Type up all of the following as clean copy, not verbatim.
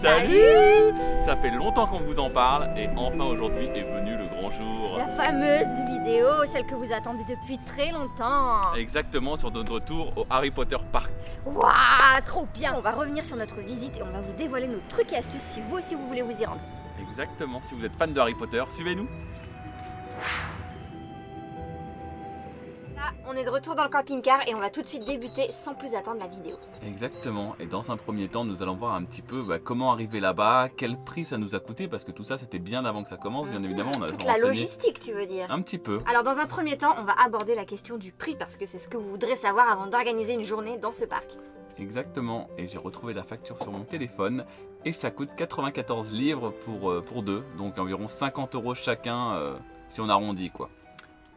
Salut! Ça fait longtemps qu'on vous en parle et enfin aujourd'hui est venu le grand jour. La fameuse vidéo, celle que vous attendez depuis très longtemps. Exactement, sur notre retour au Harry Potter Park. Waouh, trop bien. On va revenir sur notre visite et on va vous dévoiler nos trucs et astuces si vous aussi vous voulez vous y rendre. Exactement, si vous êtes fan de Harry Potter, suivez-nous. Là, on est de retour dans le camping-car et on va tout de suite débuter sans plus attendre la vidéo. Exactement, et dans un premier temps, nous allons voir un petit peu comment arriver là-bas, quel prix ça nous a coûté, parce que tout ça c'était bien avant que ça commence, bien évidemment. On a toute la logistique, tu veux dire? Un petit peu. Alors dans un premier temps, on va aborder la question du prix parce que c'est ce que vous voudrez savoir avant d'organiser une journée dans ce parc. Exactement, et j'ai retrouvé la facture sur mon téléphone et ça coûte 94 livres pour deux, donc environ 50 € chacun si on arrondit quoi.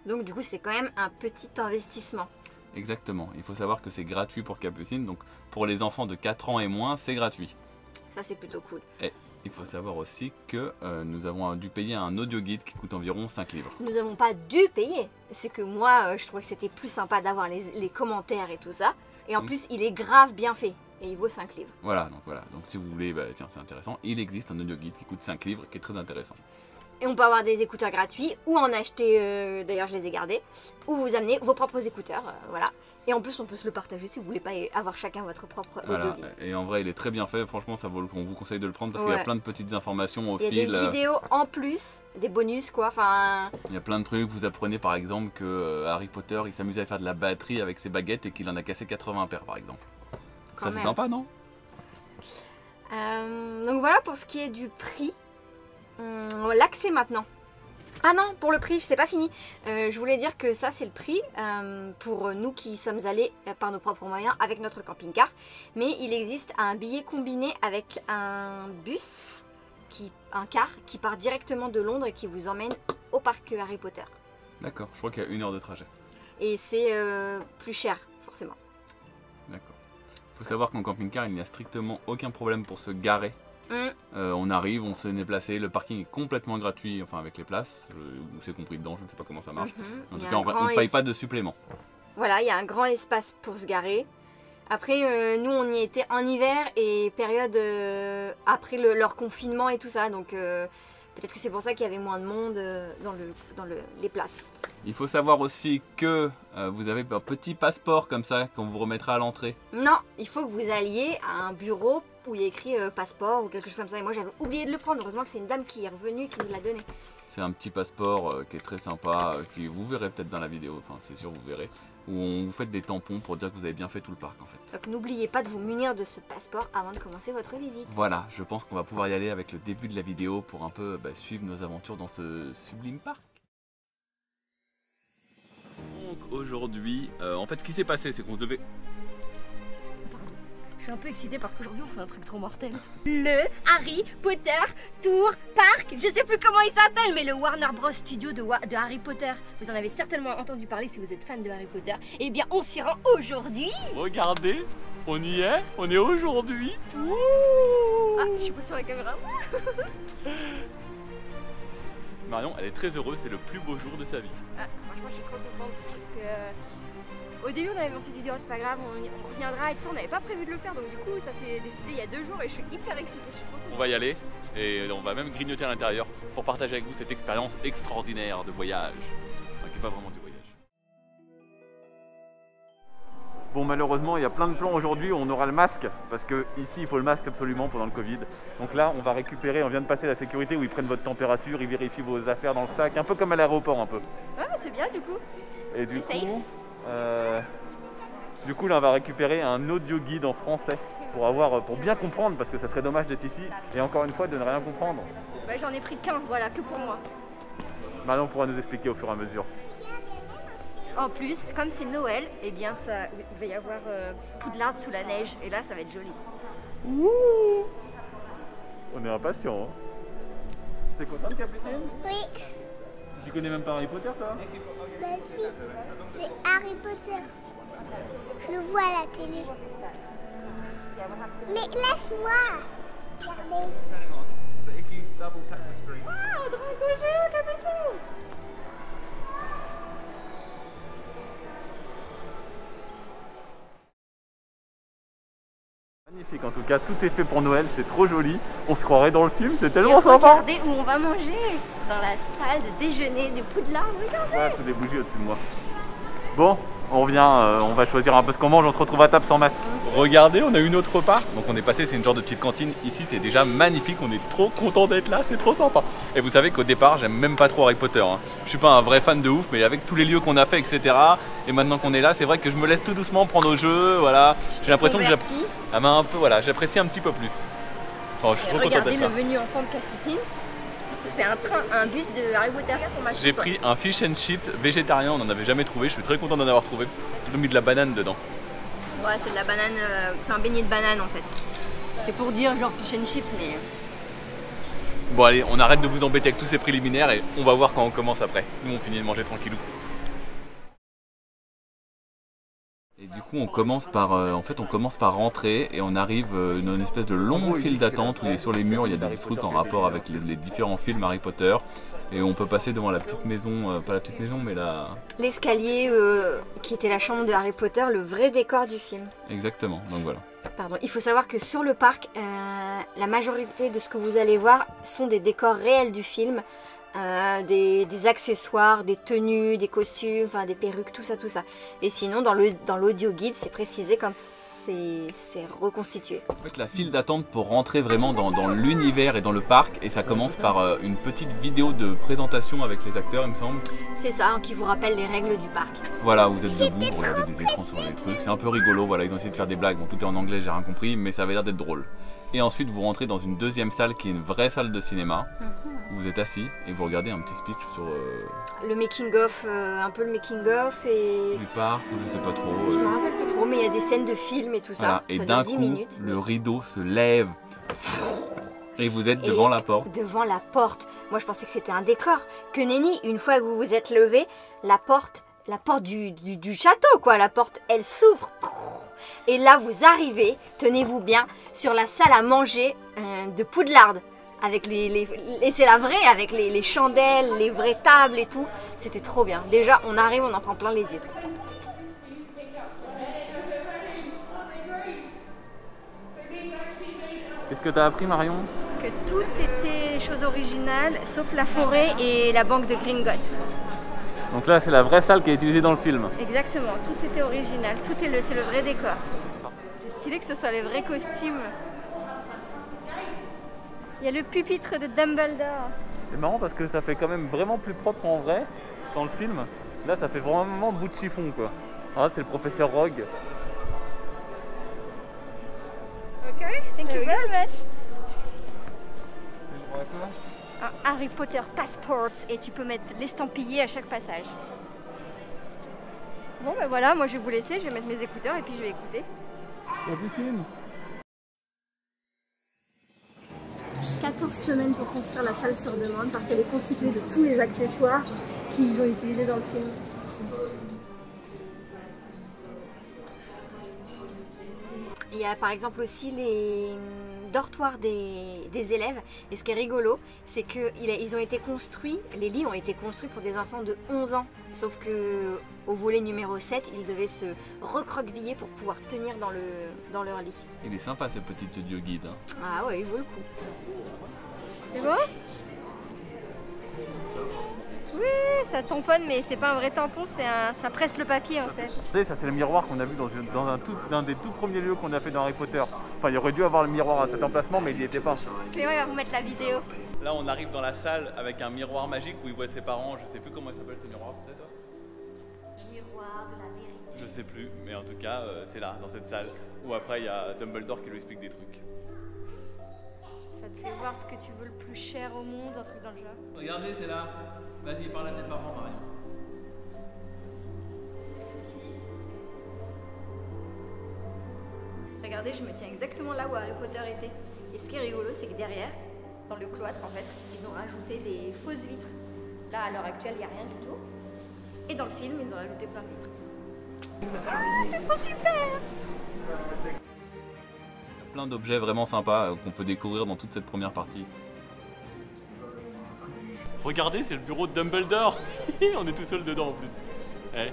Donc du coup c'est quand même un petit investissement. Exactement, il faut savoir que c'est gratuit pour Capucine, donc pour les enfants de 4 ans et moins c'est gratuit. Ça c'est plutôt cool. Et il faut savoir aussi que nous avons dû payer un audio guide qui coûte environ 5 livres. Nous n'avons pas dû payer, c'est que moi je trouvais que c'était plus sympa d'avoir les commentaires et tout ça. Et en plus il est grave bien fait et il vaut 5 livres. Voilà, donc si vous voulez, tiens c'est intéressant, il existe un audio guide qui coûte 5 livres qui est très intéressant. Et on peut avoir des écouteurs gratuits ou en acheter, d'ailleurs je les ai gardés, ou vous amener vos propres écouteurs, voilà. Et en plus on peut se le partager si vous voulez pas avoir chacun votre propre audio guide. Et en vrai il est très bien fait, franchement ça vaut le coup, on vous conseille de le prendre parce qu'il y a plein de petites informations au fil. Il y a des vidéos en plus, des bonus quoi, enfin... Il y a plein de trucs, vous apprenez par exemple que Harry Potter il s'amusait à faire de la batterie avec ses baguettes et qu'il en a cassé 80 paires par exemple. Ça c'est sympa non? Donc voilà pour ce qui est du prix. L'accès maintenant. Ah non, pour le prix, c'est pas fini. Je voulais dire que ça c'est le prix pour nous qui sommes allés par nos propres moyens avec notre camping-car. Mais il existe un billet combiné avec un bus, un car qui part directement de Londres et qui vous emmène au parc Harry Potter. D'accord, je crois qu'il y a 1 heure de trajet. Et c'est plus cher, forcément. D'accord. Il faut savoir qu'en camping-car, il n'y a strictement aucun problème pour se garer. On arrive, on s'est déplacé, le parking est complètement gratuit, enfin avec les places, c'est compris dedans, je ne sais pas comment ça marche. En tout cas, on ne paye pas de supplément. Voilà, il y a un grand espace pour se garer. Après, nous on y était en hiver et période après leur confinement et tout ça, donc peut-être que c'est pour ça qu'il y avait moins de monde dans les places. Il faut savoir aussi que vous avez un petit passeport comme ça qu'on vous remettra à l'entrée. Non, il faut que vous alliez à un bureau où il y a écrit passeport ou quelque chose comme ça. Et moi j'avais oublié de le prendre, heureusement que c'est une dame qui est revenue et qui nous l'a donné. C'est un petit passeport qui est très sympa, qui vous verrez peut-être dans la vidéo, enfin c'est sûr vous verrez, où on vous fait des tampons pour dire que vous avez bien fait tout le parc en fait. Donc n'oubliez pas de vous munir de ce passeport avant de commencer votre visite. Voilà, je pense qu'on va pouvoir y aller avec le début de la vidéo pour un peu suivre nos aventures dans ce sublime parc. Donc aujourd'hui, en fait ce qui s'est passé c'est qu'on se devait... Je suis un peu excitée parce qu'aujourd'hui on fait un truc trop mortel. Le Harry Potter Tour Park. Je sais plus comment il s'appelle, mais le Warner Bros Studio de Harry Potter. Vous en avez certainement entendu parler si vous êtes fan de Harry Potter. Eh bien on s'y rend aujourd'hui. Regardez, on y est, on est aujourd'hui. Ah, je suis pas sur la caméra. Marion, elle est très heureuse, c'est le plus beau jour de sa vie. Ah, franchement je suis trop contente parce que... Au début on s'est dit oh, c'est pas grave, on reviendra et tout ça, on n'avait pas prévu de le faire donc du coup ça s'est décidé il y a 2 jours et je suis hyper excitée, je suis trop contente. On va y aller et on va même grignoter à l'intérieur pour partager avec vous cette expérience extraordinaire de voyage, enfin, qui n'est pas vraiment du voyage. Bon malheureusement il y a plein de plans aujourd'hui où on aura le masque parce que ici il faut le masque absolument pendant le Covid. Donc là on va récupérer, on vient de passer la sécurité où ils prennent votre température, ils vérifient vos affaires dans le sac, un peu comme à l'aéroport un peu. Ouais c'est bien du coup. Et du coup là on va récupérer un audio guide en français pour bien comprendre parce que ça serait dommage d'être ici et encore une fois de ne rien comprendre. Bah, j'en ai pris qu'un, voilà, que pour moi. Marion pourra nous expliquer au fur et à mesure. En plus, comme c'est Noël, eh bien il va y avoir Poudlard sous la neige et là ça va être joli. Ouh, on est impatients. Hein. T'es contente Capucine? Oui. Tu connais même pas Harry Potter toi? Bah si, c'est Harry Potter. Je le vois à la télé. Mais laisse-moi. Regardez. Wow, Drago géant, Capucine! Magnifique. magnifique. En tout cas, tout est fait pour Noël, c'est trop joli. On se croirait dans le film, c'est tellement sympa. Regardez où on va manger, dans la salle de déjeuner du Poudlard, regardez. Ouais, tout des bougies au-dessus de moi. Bon, on revient, on va choisir un peu ce qu'on mange, on se retrouve à table sans masque. Regardez, on a eu notre repas. Donc on est passé, c'est une genre de petite cantine. Ici, c'est déjà magnifique, on est trop content d'être là, c'est trop sympa. Et vous savez qu'au départ, j'aime même pas trop Harry Potter. Hein. Je suis pas un vrai fan de ouf, mais avec tous les lieux qu'on a fait, etc. Et maintenant qu'on est là, c'est vrai que je me laisse tout doucement prendre au jeu, voilà. J'ai l'impression que j'apprécie un petit peu plus. Enfin, je suis trop content d'être là. Regardez le menu enfant de Capucine. C'est un bus de Harry Potter pour ma. J'ai pris un fish and chips végétarien, on n'en avait jamais trouvé, je suis très content d'en avoir trouvé. Ils ont mis de la banane dedans. Ouais, c'est de la banane, c'est un beignet de banane en fait. C'est pour dire genre fish and chips, mais. Bon allez, on arrête de vous embêter avec tous ces préliminaires et on va voir quand on commence après. Nous on finit de manger tranquillou. Et du coup on commence par rentrer et on arrive dans une espèce de longue file d'attente où sur les murs il y a des trucs en rapport avec les différents films Harry Potter. Et on peut passer devant la petite maison, pas la petite maison mais l'escalier qui était la chambre de Harry Potter, le vrai décor du film. Exactement, donc voilà. Pardon, il faut savoir que sur le parc, la majorité de ce que vous allez voir sont des décors réels du film. Des accessoires, des tenues, des costumes, enfin des perruques, tout ça. Et sinon, dans l'audio guide, c'est précisé quand c'est reconstitué. En fait, la file d'attente pour rentrer vraiment dans l'univers et dans le parc, et ça commence par une petite vidéo de présentation avec les acteurs, il me semble. C'est ça, qui vous rappelle les règles du parc. Voilà, vous êtes debout, vous regardez des écrans sur les trucs, c'est un peu rigolo, voilà, ils ont essayé de faire des blagues, bon tout est en anglais, j'ai rien compris, mais ça avait l'air d'être drôle. Et ensuite, vous rentrez dans une deuxième salle qui est une vraie salle de cinéma. Vous êtes assis et vous regardez un petit speech sur le making-of, un peu le making-of et... du parc, ou je sais pas trop. Je me rappelle plus trop, mais il y a des scènes de films et tout ça. Voilà. Et d'un coup, le rideau se lève et vous êtes devant la porte. Devant la porte. Moi, je pensais que c'était un décor. Que nenni, une fois que vous vous êtes levé, la porte du château, quoi. La porte, elle s'ouvre. Et là, vous arrivez, tenez-vous bien, sur la salle à manger de Poudlard. Avec et c'est la vraie, avec les chandelles, les vraies tables et tout. C'était trop bien. Déjà, on arrive, on en prend plein les yeux. Qu'est-ce que tu as appris, Marion? Que tout était chose originale, sauf la forêt et la banque de Gringotts. Donc là, c'est la vraie salle qui est utilisée dans le film. Exactement, tout était original, c'est le vrai décor. C'est stylé que ce soit les vrais costumes. Il y a le pupitre de Dumbledore. C'est marrant parce que ça fait quand même vraiment plus propre en vrai dans le film. Là, ça fait vraiment bout de chiffon, quoi. Ah, c'est le professeur Rogue. Ok, thank you very much. Un Harry Potter Passports et tu peux mettre l'estampillé à chaque passage. Bon ben voilà, moi je vais vous laisser, je vais mettre mes écouteurs et puis je vais écouter. La piscine. 14 semaines pour construire la salle sur demande parce qu'elle est constituée de tous les accessoires qu'ils ont utilisés dans le film. Il y a par exemple aussi les dortoirs des élèves. Et ce qui est rigolo, c'est qu'ils ont été construits, les lits ont été construits pour des enfants de 11 ans. Sauf que au volet numéro 7, ils devaient se recroqueviller pour pouvoir tenir dans leur lit. Il est sympa ce petit audio guide. Hein. Ah ouais, il vaut le coup. C'est bon? Oui, ça tamponne, mais c'est pas un vrai tampon, ça presse le papier en fait. Vous savez, ça c'est le miroir qu'on a vu dans un des tout premiers lieux qu'on a fait dans Harry Potter. Enfin, il aurait dû avoir le miroir à cet emplacement, mais il n'y était pas. Clément, il va remettre la vidéo. Là, on arrive dans la salle avec un miroir magique où il voit ses parents. Je sais plus comment il s'appelle ce miroir, tu sais toi? Le miroir de la vérité. Je sais plus, mais en tout cas, c'est là, dans cette salle, où après il y a Dumbledore qui lui explique des trucs. Ça te fait voir ce que tu veux le plus cher au monde, un truc dans le genre. Regardez, c'est là. Vas-y, parle à tes parents, Marion. Regardez, je me tiens exactement là où Harry Potter était. Et ce qui est rigolo, c'est que derrière, dans le cloître, en fait, ils ont rajouté des fausses vitres. Là, à l'heure actuelle, il n'y a rien du tout. Et dans le film, ils ont rajouté plein de vitres. Ah, c'est trop super! Plein d'objets vraiment sympas qu'on peut découvrir dans toute cette première partie. Regardez, c'est le bureau de Dumbledore. On est tout seul dedans en plus. Eh.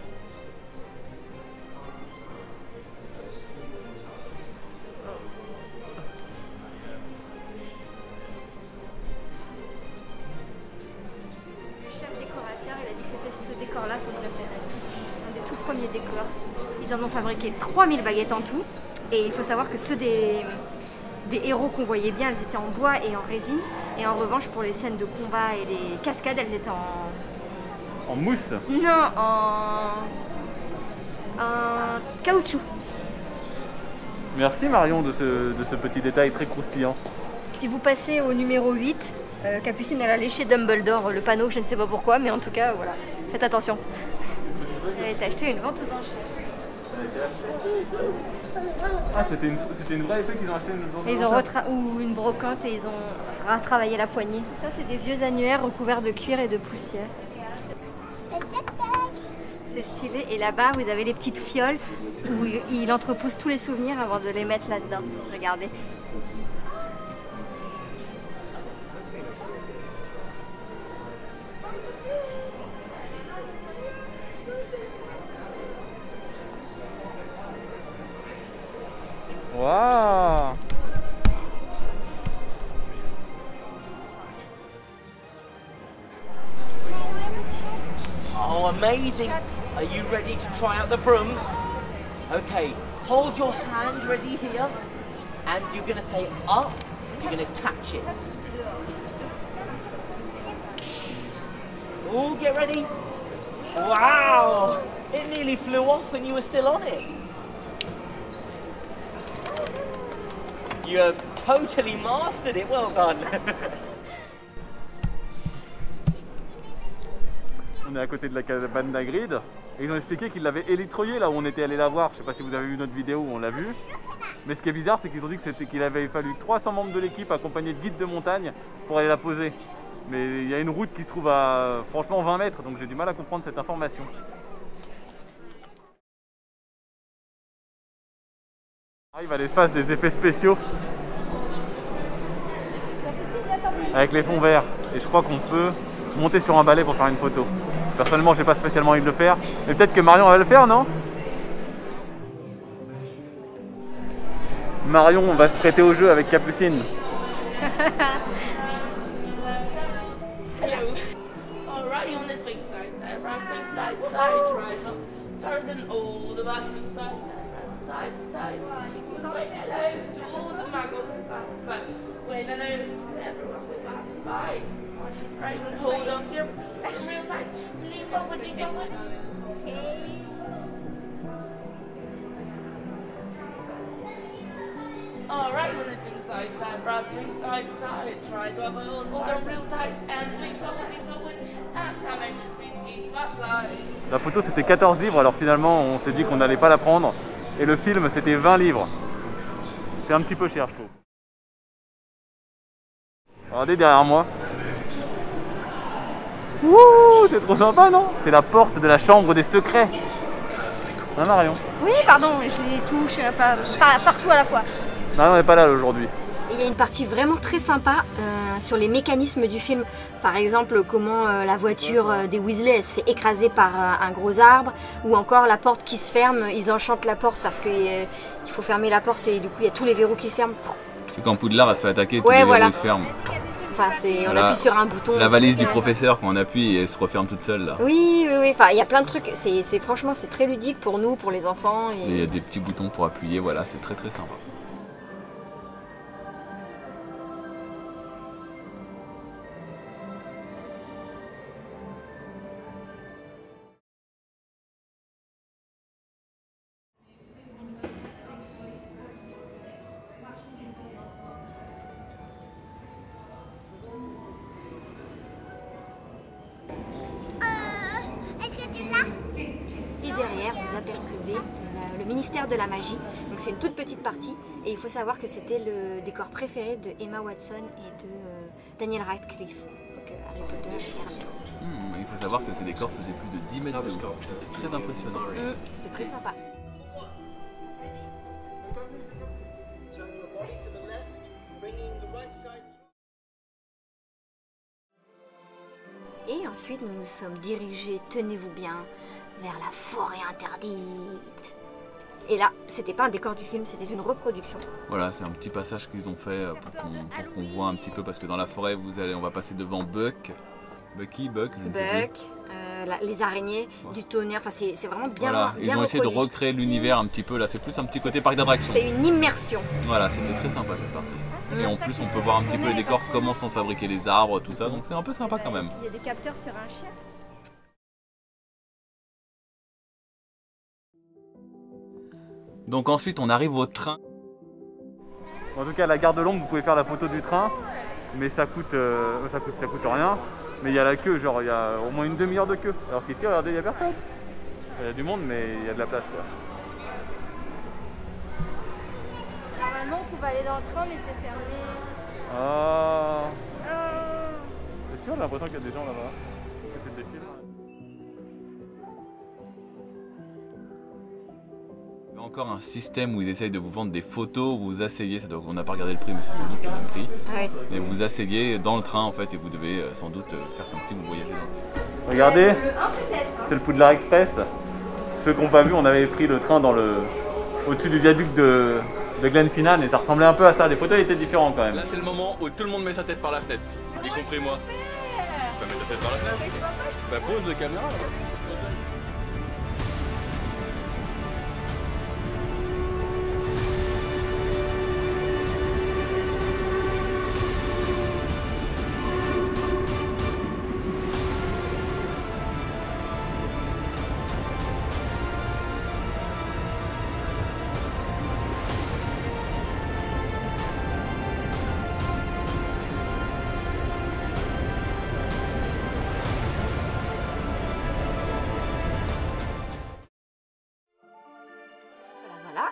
décor-là sont préférés. Un des tout premiers décors. Ils en ont fabriqué 3000 baguettes en tout. Et il faut savoir que ceux des héros qu'on voyait bien, elles étaient en bois et en résine. Et en revanche, pour les scènes de combat et les cascades, elles étaient en mousse? Non, en caoutchouc. Merci Marion de ce petit détail très croustillant. Si vous passez au numéro 8, Capucine elle a léché Dumbledore le panneau, je ne sais pas pourquoi, mais en tout cas voilà, faites attention. Elle a été achetée une vente aux enchères. Ah, c'était une vraie épée qu'ils ont acheté ou une brocante et ils ont retravaillé la poignée. Tout ça c'est des vieux annuaires recouverts de cuir et de poussière. C'est stylé. Et là-bas vous avez les petites fioles où il entrepose tous les souvenirs avant de les mettre là-dedans. Regardez. Wow! Oh, amazing! Are you ready to try out the broom? Okay, hold your hand ready here, and you're going to say up, you're going to catch it. Oh, get ready! Wow! It nearly flew off and you were still on it. You have totally mastered it, well done! On est à côté de la cabane d'Hagrid et ils ont expliqué qu'ils l'avaient élitroyé là où on était allé la voir. Je sais pas si vous avez vu notre vidéo où on l'a vu. Mais ce qui est bizarre, c'est qu'ils ont dit qu'il avait fallu 300 membres de l'équipe accompagnés de guides de montagne pour aller la poser. Mais il y a une route qui se trouve à franchement 20 mètres, donc j'ai du mal à comprendre cette information. On arrive à l'espace des effets spéciaux avec les fonds verts et je crois qu'on peut monter sur un balai pour faire une photo. Personnellement j'ai pas spécialement envie de le faire, mais peut-être que Marion va le faire, non? Marion va se prêter au jeu avec Capucine. Hello. Alright, on the swing side, side, right up. Person, all the back swing side to side. So hello to all the muggles who pass by. Wave hello to everyone who pass by. She's right and hold on to your real tight. Lean forward, lean forward. Alright, on the swing side, right, swing side. Try to hold on real tight and lean forward. And some extra speed means butterfly. La photo c'était 14 livres, alors finalement on s'est dit qu'on n'allait pas la prendre. Et le film c'était 20 livres. C'est un petit peu cher je trouve. Regardez derrière moi. Wouh, c'est trop sympa non? C'est la porte de la chambre des secrets. Hein Marion? Oui pardon, je les touche pas partout à la fois. Non, on n'est pas là aujourd'hui. Il y a une partie vraiment très sympa sur les mécanismes du film. Par exemple, comment la voiture des Weasley elle se fait écraser par un gros arbre. Ou encore la porte qui se ferme, ils enchantent la porte parce qu'il faut fermer la porte et du coup il y a tous les verrous qui se ferment. C'est quand Poudlard va se fait attaquer, tous les verrous se ferment. Enfin, on appuie sur un bouton. La valise du professeur, quand on appuie, elle se referme toute seule là. Oui. Enfin, il y a plein de trucs. Franchement, c'est très ludique pour nous, pour les enfants. Et il y a des petits boutons pour appuyer, voilà, c'est très très sympa. Et derrière, vous apercevez le ministère de la magie. Donc c'est une toute petite partie. Et il faut savoir que c'était le décor préféré de Emma Watson et de Daniel Radcliffe. Donc Harry Potter et Hermione. Il faut savoir que ces décors faisaient plus de 10 mètres de haut. C'était très impressionnant. C'était très sympa. Et ensuite, nous nous sommes dirigés, tenez-vous bien, vers la forêt interdite. Et là, c'était pas un décor du film, c'était une reproduction. Voilà, c'est un petit passage qu'ils ont fait pour qu'on voit un petit peu, parce que dans la forêt, on va passer devant Buck, je ne sais plus. les araignées, du tonnerre, enfin c'est vraiment bien, voilà. bien Ils ont essayé de reproduit. recréer l'univers un petit peu, là c'est plus un petit côté parc d'attractions. C'est une immersion. Voilà, c'était très sympa cette partie. Et en plus on peut voir un petit peu les décors, comment sont fabriqués les arbres, tout ça, donc c'est un peu sympa quand même. Il y a des capteurs sur un chien. Donc ensuite on arrive au train. En tout cas à la gare de Londres vous pouvez faire la photo du train, mais ça coûte rien. Mais il y a la queue, genre il y a au moins une demi-heure de queue. Alors qu'ici regardez il n'y a personne. Il y a du monde mais il y a de la place quoi. Normalement on pouvait aller dans le train mais c'est fermé. Ah. C'est sûr, j'ai l'impression qu'il y a des gens là-bas. C'était des films. Il y a encore un système où ils essayent de vous vendre des photos, vous vous asseyez, on n'a pas regardé le prix mais c'est sans doute le même prix. Ouais. Et vous vous asseyez dans le train en fait et vous devez sans doute faire comme si vous voyagez dans le train. Regardez, c'est le Poudlard Express. Ceux qui n'ont pas vu, on avait pris le train au-dessus du viaduc de Glenfinnan et ça ressemblait un peu à ça. Les fauteuils étaient différents quand même. Là c'est le moment où tout le monde met sa tête par la fenêtre, y compris moi. Tu peux mettre ta tête par la fenêtre. Bah pose la caméra là.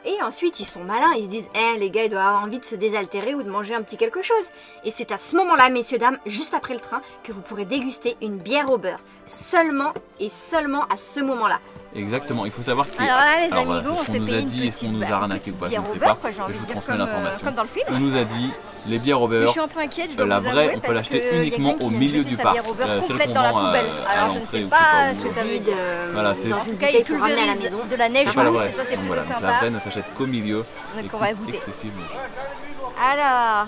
Et ensuite, ils sont malins, ils se disent « Eh, les gars, ils doivent avoir envie de se désaltérer ou de manger un petit quelque chose. » Et c'est à ce moment-là, messieurs, dames, juste après le train, que vous pourrez déguster une bière au beurre. Seulement et seulement à ce moment-là. Exactement, il faut savoir que... Alors là, les amigos, on s'est payé une petite bière au beurre, quoi, j'ai envie de dire, comme dans le film. On nous a dit, les bières au beurre, je suis un peu inquiète, je dois la vous vraie, avouer, on peut l'acheter uniquement au milieu du parc. Complète dans la poubelle. Alors je ne sais pas ce que ça veut dire. Voilà, c'est dans une bouteille pour ramener à la maison. De la neige mousse, et ça c'est plutôt sympa. La vraie ne s'achète qu'au milieu. Donc on va goûter. Excessivement. Alors,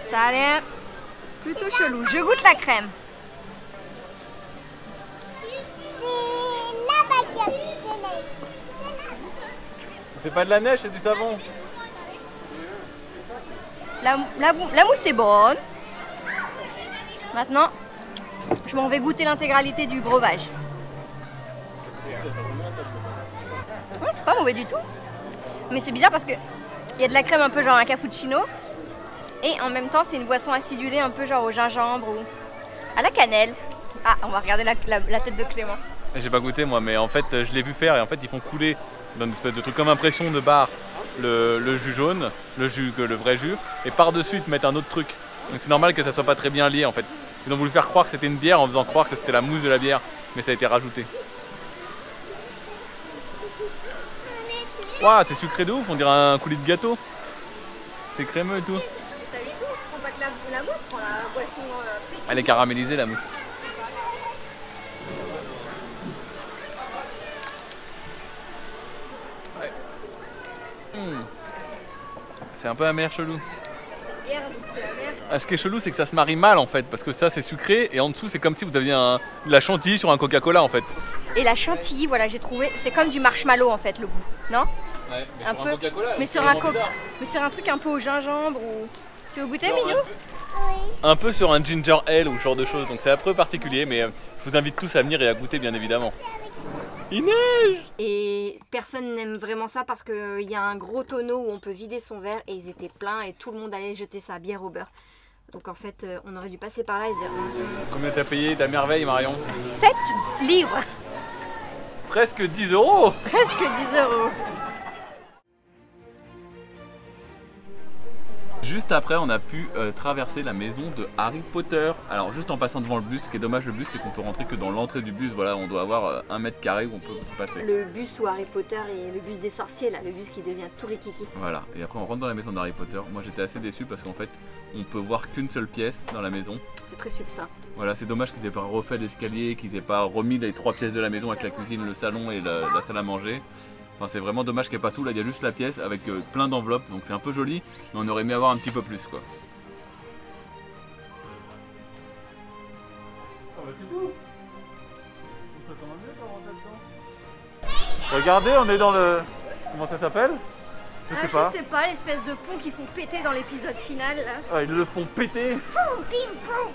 ça a l'air plutôt chelou. Je goûte la crème. C'est pas de la neige, c'est du savon. La mousse est bonne. Maintenant, je m'en vais goûter l'intégralité du breuvage. C'est pas mauvais du tout. Mais c'est bizarre parce que il y a de la crème un peu genre un cappuccino. Et en même temps, c'est une boisson acidulée un peu genre au gingembre ou à la cannelle. Ah, on va regarder la tête de Clément. J'ai pas goûté moi, mais en fait, je l'ai vu faire et en fait, ils font couler dans une espèce de truc comme impression de bar le jus jaune, le vrai jus, et par-dessus, ils te mettent un autre truc. Donc c'est normal que ça soit pas très bien lié en fait. Ils ont voulu faire croire que c'était une bière en faisant croire que c'était la mousse de la bière, mais ça a été rajouté. Waouh, c'est sucré de ouf, on dirait un coulis de gâteau. C'est crémeux et tout. T'as vu tout? Prends pas que la mousse, prends la boisson pétillante. Elle est caramélisée la mousse. Ouais. C'est un peu amer chelou. C'est une bière, donc c'est amer. Ah, ce qui est chelou, c'est que ça se marie mal en fait, parce que ça c'est sucré et en dessous c'est comme si vous aviez de la chantilly sur un Coca-Cola en fait. Et la chantilly, voilà, j'ai trouvé, c'est comme du marshmallow en fait le goût, non? Ouais, mais un sur peu, un Coca-Cola. Mais sur un truc un peu au gingembre ou... Tu veux goûter, Minou? Un peu sur un ginger ale ou ce genre de choses, donc c'est un peu particulier, mais je vous invite tous à venir et à goûter bien évidemment. Il neige! Et personne n'aime vraiment ça parce qu'il y a un gros tonneau où on peut vider son verre et ils étaient pleins et tout le monde allait jeter sa bière au beurre. Donc en fait, on aurait dû passer par là et dire... Combien t'as payé ta merveille, Marion? 7 livres! Presque 10 €! Presque 10 €! Juste après, on a pu traverser la maison de Harry Potter. Alors juste en passant devant le bus, ce qui est dommage le bus, c'est qu'on peut rentrer que dans l'entrée du bus. Voilà, on doit avoir 1 mètre carré où on peut passer. Le bus où Harry Potter et le bus des sorciers, là, le bus qui devient tout rikiki. Voilà, et après on rentre dans la maison d'Harry Potter. Moi j'étais assez déçu parce qu'en fait, on peut voir qu'une seule pièce dans la maison. C'est très succinct. Voilà, c'est dommage qu'ils n'aient pas refait l'escalier, qu'ils n'aient pas remis les 3 pièces de la maison avec la cuisine, le salon et la salle à manger. Enfin, c'est vraiment dommage qu'il n'y ait pas tout, là il y a juste la pièce avec plein d'enveloppes, donc c'est un peu joli, mais on aurait aimé avoir un petit peu plus quoi. Ah bah c'est tout. Regardez, on est dans le... Comment ça s'appelle? Je sais pas. Je sais pas, l'espèce de pont qu'ils font péter dans l'épisode final là. Ah, ils le font péter. Poum, pim, poum.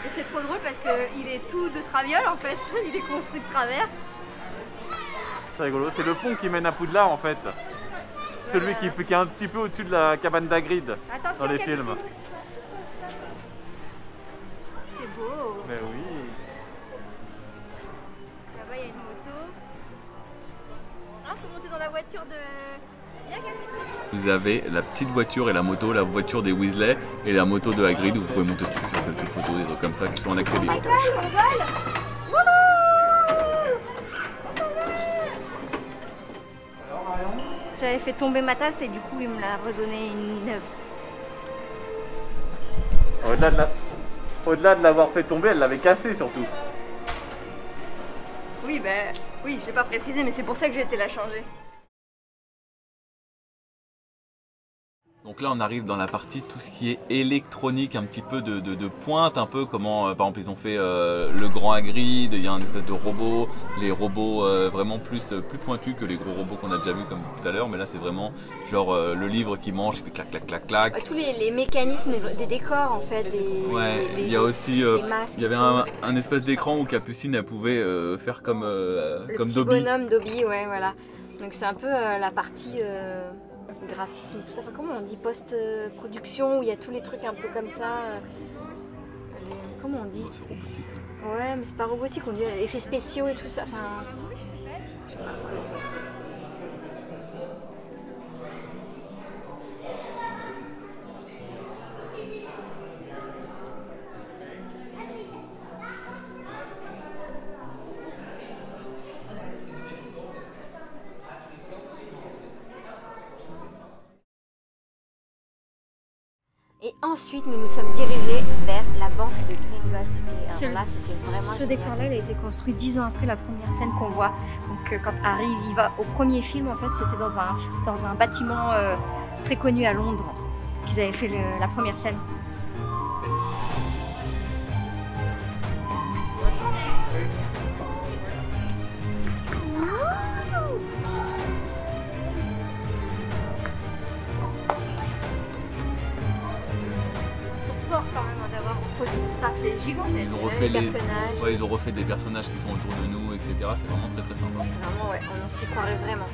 Et c'est trop drôle parce qu'il est tout de traviole en fait. Il est construit de travers. C'est rigolo, c'est le pont qui mène à Poudlard en fait. Celui qui est un petit peu au-dessus de la cabane d'Hagrid dans les films. C'est beau. Mais oui. Là-bas il y a une moto. Ah, on peut monter dans la voiture de... Vous avez la petite voiture et la moto, la voiture des Weasley et la moto de Hagrid où vous pouvez monter dessus, faire quelques photos, des trucs comme ça qui sont en accès libre. J'avais fait tomber ma tasse et du coup il me l'a redonné une neuve. Au-delà de l'avoir fait tomber, elle l'avait cassée surtout. Oui, oui, je l'ai pas précisé, mais c'est pour ça que j'ai été la changer. Donc là on arrive dans la partie tout ce qui est électronique, un petit peu de pointe, un peu comment par exemple ils ont fait le grand Hagrid, il y a un espèce de robot, les robots vraiment plus pointus que les gros robots qu'on a déjà vu comme tout à l'heure, mais là c'est vraiment genre le livre qui mange, il fait clac clac clac clac. Tous les mécanismes des décors en fait, il y a aussi il y avait un espèce d'écran où Capucine elle pouvait faire comme Dobby. Bonhomme Dobby, ouais voilà. Donc c'est un peu la partie graphisme, tout ça, enfin comment on dit, post-production où il y a tous les trucs un peu comme ça. Comment on dit? C'est robotique. Ouais, mais c'est pas robotique, on dit effets spéciaux et tout ça. Enfin, je sais pas. Et ensuite, nous nous sommes dirigés vers la banque de Gringotts. Et alors là, c'était vraiment Ce décor-là, il a été construit 10 ans après la première scène qu'on voit. Donc quand Harry y va au premier film, en fait, c'était dans un bâtiment très connu à Londres qu'ils avaient fait la première scène. quand même d'avoir produit ça, c'est gigantesque. Ils ont refait ils ont refait des personnages qui sont autour de nous, etc. C'est vraiment très sympa. C'est vraiment, ouais, on s'y croirait vraiment.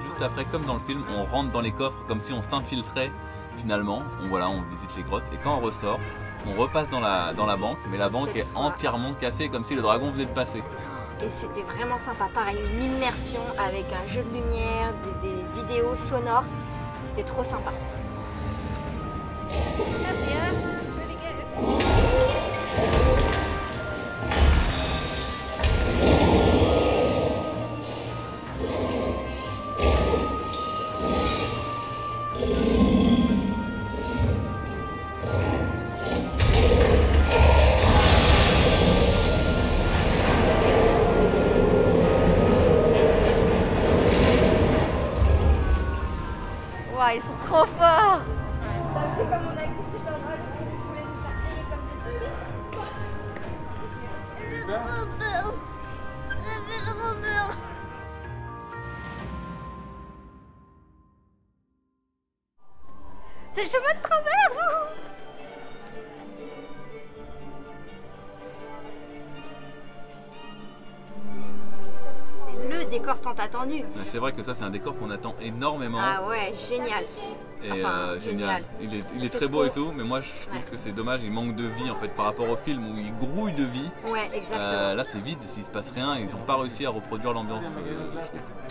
Juste après, comme dans le film, on rentre dans les coffres comme si on s'infiltrait finalement. On visite les grottes et quand on ressort, on repasse dans la banque, mais la banque est entièrement cassée comme si le dragon venait de passer. Et c'était vraiment sympa, pareil, une immersion avec un jeu de lumière, des vidéos sonores, c'était trop sympa. Ils sont trop forts! T'as vu comme on a écrit cet endroit, vous pouvez nous faire payer comme des saucisses? J'ai trop peur! J'ai trop peur! C'est le chemin de travers! Le décor tant attendu. C'est vrai que ça c'est un décor qu'on attend énormément. Ah ouais, génial. Et génial. Il est très beau et tout, mais moi je trouve que c'est dommage, il manque de vie en fait par rapport au film où il grouille de vie. Ouais, exactement. Là c'est vide, s'il se passe rien, ils n'ont pas réussi à reproduire l'ambiance.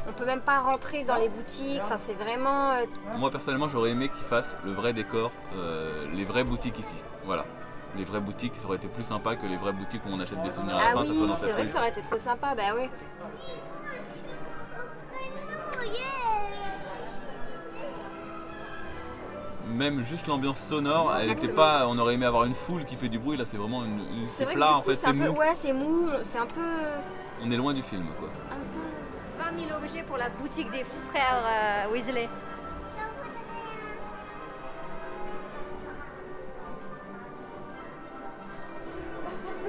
On peut même pas rentrer dans les boutiques, enfin c'est vraiment... Moi personnellement j'aurais aimé qu'ils fassent le vrai décor, les vraies boutiques ici. Voilà. Les vraies boutiques, ça aurait été plus sympa que les vraies boutiques où on achète des souvenirs à la fin, ça soit dans cette rue. C'est vrai que ça aurait été trop sympa, bah oui. Même juste l'ambiance sonore, elle était pas. On aurait aimé avoir une foule qui fait du bruit, là c'est vraiment c'est plat en fait, c'est mou. Ouais, c'est mou, c'est un peu. On est loin du film quoi. Un peu 20 000 objets pour la boutique des frères Weasley.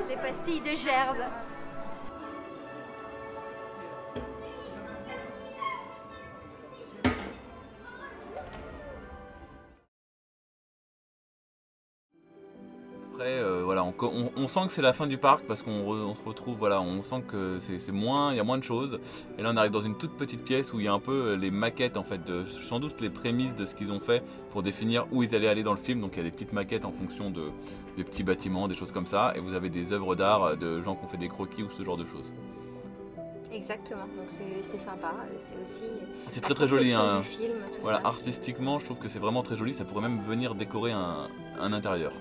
Les pastilles de gerbe. Après, voilà, on sent que c'est la fin du parc parce qu'on se retrouve, voilà, on sent que c'est moins, il y a moins de choses. Et là, on arrive dans une toute petite pièce où il y a un peu les maquettes, en fait, sans doute les prémices de ce qu'ils ont fait pour définir où ils allaient aller dans le film. Donc, il y a des petites maquettes en fonction des petits bâtiments, des choses comme ça. Et vous avez des œuvres d'art de gens qui ont fait des croquis ou ce genre de choses. Exactement, donc c'est sympa, c'est aussi. C'est très très joli, hein. Du film, tout voilà, ça. artistiquement, je trouve que c'est vraiment très joli. Ça pourrait même venir décorer un intérieur.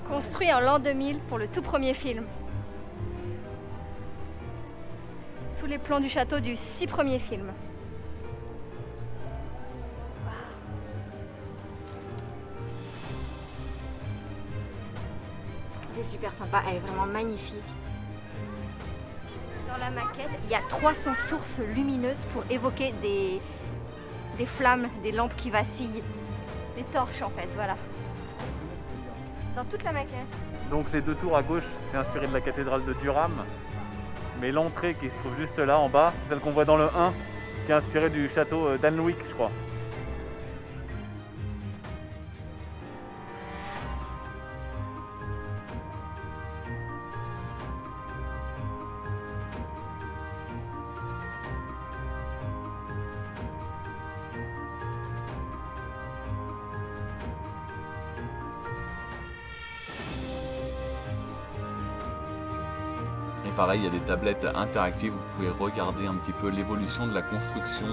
Construit en l'an 2000 pour le tout premier film. Tous les plans du château du 6 premiers films. C'est super sympa, elle est vraiment magnifique. Dans la maquette, il y a 300 sources lumineuses pour évoquer des flammes, des lampes qui vacillent, des torches en fait, voilà. Dans toute la maquette. Donc les deux tours à gauche, c'est inspiré de la cathédrale de Durham. Mais l'entrée qui se trouve juste là en bas, c'est celle qu'on voit dans le 1, qui est inspirée du château d'Alnwick, je crois. Pareil, il y a des tablettes interactives, vous pouvez regarder un petit peu l'évolution de la construction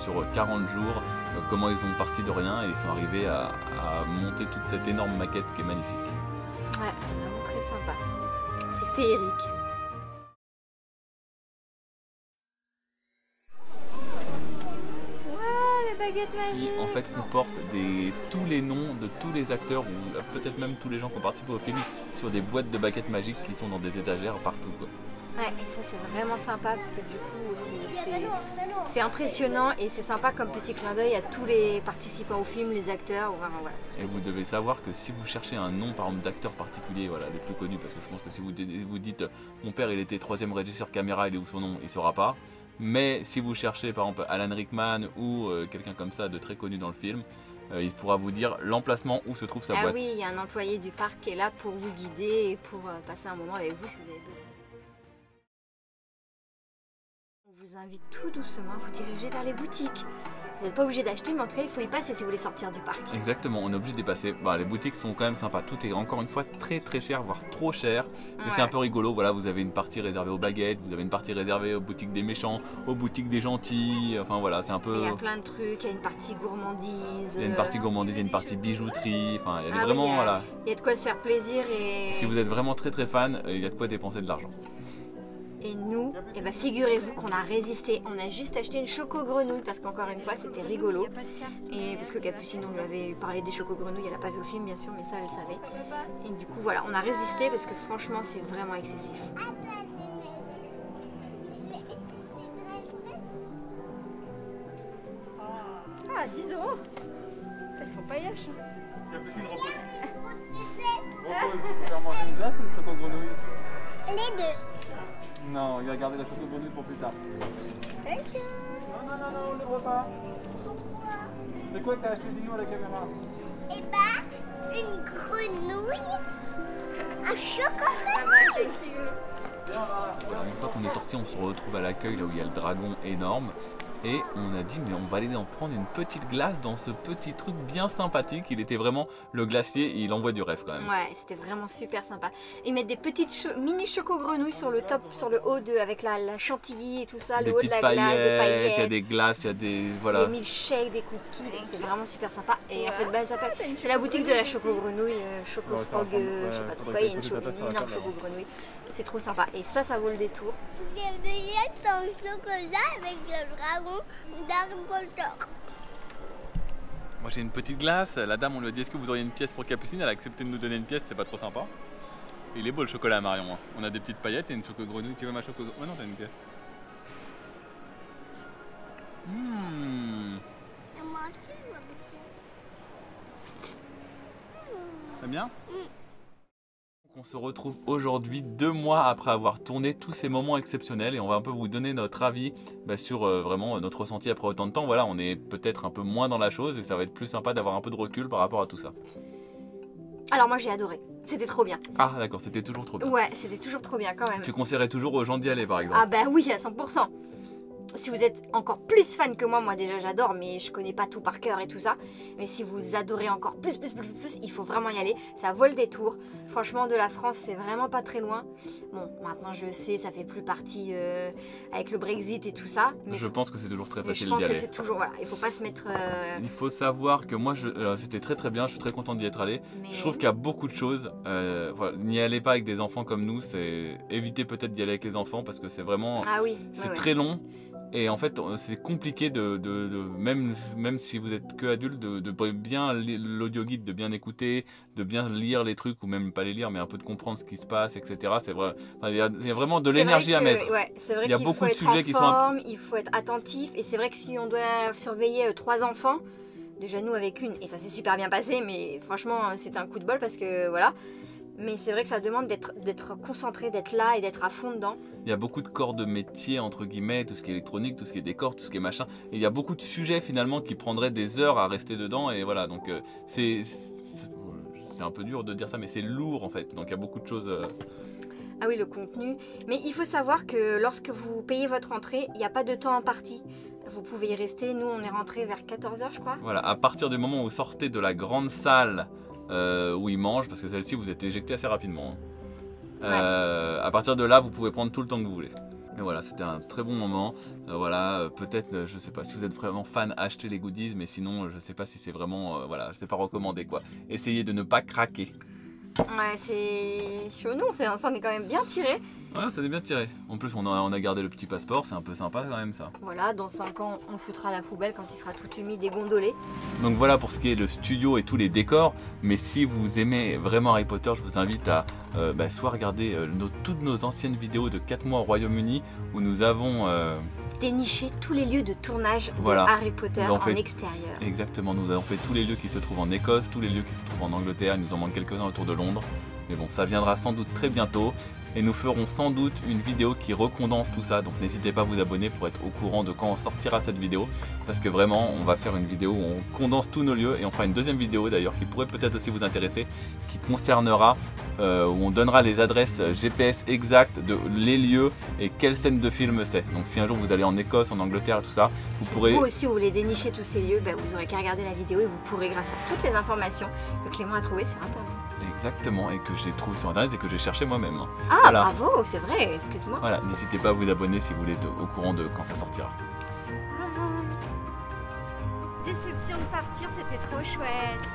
sur 40 jours, comment ils ont parti de rien et ils sont arrivés à monter toute cette énorme maquette qui est magnifique. Ouais, c'est vraiment très sympa. C'est féerique. Qui en fait comporte tous les noms de tous les acteurs ou peut-être même tous les gens qui ont participé au film sur des boîtes de baguettes magiques qui sont dans des étagères partout, quoi. Ouais, et ça c'est vraiment sympa parce que du coup c'est impressionnant et c'est sympa comme petit clin d'œil à tous les participants au film, les acteurs, vraiment voilà. Et vous devez savoir que si vous cherchez un nom par exemple d'acteur particulier, voilà, les plus connus, parce que je pense que si vous dites mon père il était 3e régisseur caméra, il est où son nom, il saura pas. Mais si vous cherchez par exemple Alan Rickman ou quelqu'un comme ça de très connu dans le film, il pourra vous dire l'emplacement où se trouve sa boîte. Ah oui, il y a un employé du parc qui est là pour vous guider et pour passer un moment avec vous si vous avez besoin. On vous invite tout doucement à vous diriger vers les boutiques. Vous n'êtes pas obligé d'acheter, mais en tout cas il faut y passer si vous voulez sortir du parc. Exactement, on est obligé d'y passer. Bah, les boutiques sont quand même sympas. Tout est encore une fois très très cher, voire trop cher. Mais c'est un peu rigolo. Voilà, vous avez une partie réservée aux baguettes, vous avez une partie réservée aux boutiques des méchants, aux boutiques des gentils. Enfin voilà, c'est un peu. Il y a plein de trucs. Il y a une partie gourmandise. Il y a une partie gourmandise, il y a une partie bijouterie. Enfin, il y a vraiment voilà. Il y a de quoi se faire plaisir et. Si vous êtes vraiment très très fan, il y a de quoi dépenser de l'argent. Et nous, eh ben, figurez-vous qu'on a résisté. On a juste acheté une choco-grenouille parce qu'encore une fois, c'était rigolo. Et parce que Capucine, on lui avait parlé des choco-grenouilles, elle n'a pas vu le film bien sûr, mais ça, elle savait. Et du coup, voilà, on a résisté parce que franchement, c'est vraiment excessif. Ah, 10 €. Elles sont paillaches. Capucine, repose. Repose, tu peux faire manger une glace ou une choco-grenouille? Les deux. Non, il va garder la choco-grenouille pour plus tard. Thank you. Non, on n'ouvre pas. Pourquoi? C'est quoi que t'as acheté, dis-nous à la caméra? Eh ben, une grenouille, un chocolat. Thank you. Une fois qu'on est sorti, on se retrouve à l'accueil là où il y a le dragon énorme. Et on a dit mais on va aller en prendre une petite glace dans ce petit truc bien sympathique. Il était vraiment le glacier, il envoie du rêve quand même. Ouais, c'était vraiment super sympa. Ils mettent des petites mini choco-grenouilles sur le top, sur le haut avec la chantilly et tout ça, Des le haut de la glace, des paillettes. Il y a des glaces, il y a des... Voilà. Des milkshakes, des cookies, c'est vraiment super sympa. Et en fait, bah, c'est la boutique de la choco-grenouille, choco-frog, je sais pas trop quoi, il y a une énorme choco-grenouille. C'est trop sympa. Et ça vaut le détour. J'ai son chocolat avec le dragon d'Harry Potter. Moi j'ai une petite glace, la dame on lui a dit est-ce que vous auriez une pièce pour Capucine, elle a accepté de nous donner une pièce, c'est pas trop sympa. Il est beau le chocolat Marion, hein. On a des petites paillettes et une choco-grenouille, tu veux ma choco-grenouille? Oh non t'as une pièce. Et moi aussi, je veux C'est bien? On se retrouve aujourd'hui 2 mois après avoir tourné tous ces moments exceptionnels et on va un peu vous donner notre avis sur vraiment notre ressenti après autant de temps. Voilà, on est peut-être un peu moins dans la chose et ça va être plus sympa d'avoir un peu de recul par rapport à tout ça. Alors moi j'ai adoré, c'était trop bien. Ah d'accord, c'était toujours trop bien. Ouais, c'était toujours trop bien quand même. Tu conseillerais toujours aux gens d'y aller par exemple? Ah bah oui, à 100%. Si vous êtes encore plus fan que moi déjà j'adore, mais je connais pas tout par cœur et tout ça. Mais si vous adorez encore plus, il faut vraiment y aller. Ça vaut le détour. Franchement, de la France, c'est vraiment pas très loin. Bon, maintenant je sais, ça fait plus partie avec le Brexit et tout ça. Mais je pense que c'est toujours très facile d'y aller. Je pense que c'est toujours, voilà, il faut pas se mettre... Il faut savoir que moi, c'était très bien, je suis très content d'y être allé. Mais... Je trouve qu'il y a beaucoup de choses. Voilà, n'y allez pas avec des enfants comme nous, c'est éviter peut-être d'y aller avec les enfants parce que c'est vraiment... Ah oui, c'est très long. Et en fait, c'est compliqué même si vous êtes que adulte, de bien l'audio guide, de bien écouter, de bien lire les trucs, ou même pas les lire, mais un peu de comprendre ce qui se passe, etc. C'est vrai, il y a vraiment de l'énergie à mettre. Ouais, c'est vrai il y a beaucoup de sujets qui sont... Il faut être attentif, et c'est vrai que si on doit surveiller 3 enfants, déjà nous avec une, et ça s'est super bien passé, mais franchement, c'était un coup de bol parce que voilà. Mais c'est vrai que ça demande d'être concentré, d'être là et d'être à fond dedans. Il y a beaucoup de corps de métier, entre guillemets, tout ce qui est électronique, tout ce qui est décor, tout ce qui est machin. Et il y a beaucoup de sujets finalement qui prendraient des heures à rester dedans. Et voilà, donc c'est un peu dur de dire ça, mais c'est lourd en fait. Donc il y a beaucoup de choses... Ah oui, le contenu. Mais il faut savoir que lorsque vous payez votre entrée, il n'y a pas de temps imparti. Vous pouvez y rester. Nous, on est rentré vers 14 h, je crois. Voilà, à partir du moment où vous sortez de la grande salle... où ils mangent, parce que celle-ci vous êtes éjecté assez rapidement. Ouais. À partir de là, vous pouvez prendre tout le temps que vous voulez. Mais voilà, c'était un très bon moment. Voilà, peut-être, je sais pas si vous êtes vraiment fan, achetez les goodies, mais sinon, je sais pas si c'est vraiment, voilà, c'est pas recommandé quoi. Essayez de ne pas craquer. Ouais, c'est chez nous, on s'en est quand même bien tiré. Ouais, ça s'est bien tiré. En plus, on a gardé le petit passeport, c'est un peu sympa quand même ça. Voilà, dans 5 ans, on foutra la poubelle quand il sera tout humide et gondolé. Donc voilà pour ce qui est le studio et tous les décors. Mais si vous aimez vraiment Harry Potter, je vous invite à soit regarder toutes nos anciennes vidéos de 4 mois au Royaume-Uni où nous avons... déniché tous les lieux de tournage de Harry Potter en extérieur. Exactement, nous avons fait tous les lieux qui se trouvent en Écosse, tous les lieux qui se trouvent en Angleterre, il nous en manque quelques-uns autour de Londres. Mais bon, ça viendra sans doute très bientôt. Et nous ferons sans doute une vidéo qui recondense tout ça. Donc n'hésitez pas à vous abonner pour être au courant de quand on sortira cette vidéo. Parce que vraiment, on va faire une vidéo où on condense tous nos lieux. Et on fera une deuxième vidéo d'ailleurs qui pourrait peut-être aussi vous intéresser. Qui concernera, où on donnera les adresses GPS exactes de les lieux et quelle scène de film c'est. Donc si un jour vous allez en Écosse, en Angleterre et tout ça, vous pourrez... Si vous aussi vous voulez dénicher tous ces lieux, vous n'aurez qu'à regarder la vidéo et vous pourrez, grâce à toutes les informations que Clément a trouvées sur Internet. Exactement, et que j'ai trouvé sur internet et que j'ai cherché moi-même. Ah voilà. Bravo, c'est vrai, excuse-moi. Voilà, n'hésitez pas à vous abonner si vous voulez être au courant de quand ça sortira. Déception de partir, c'était trop chouette.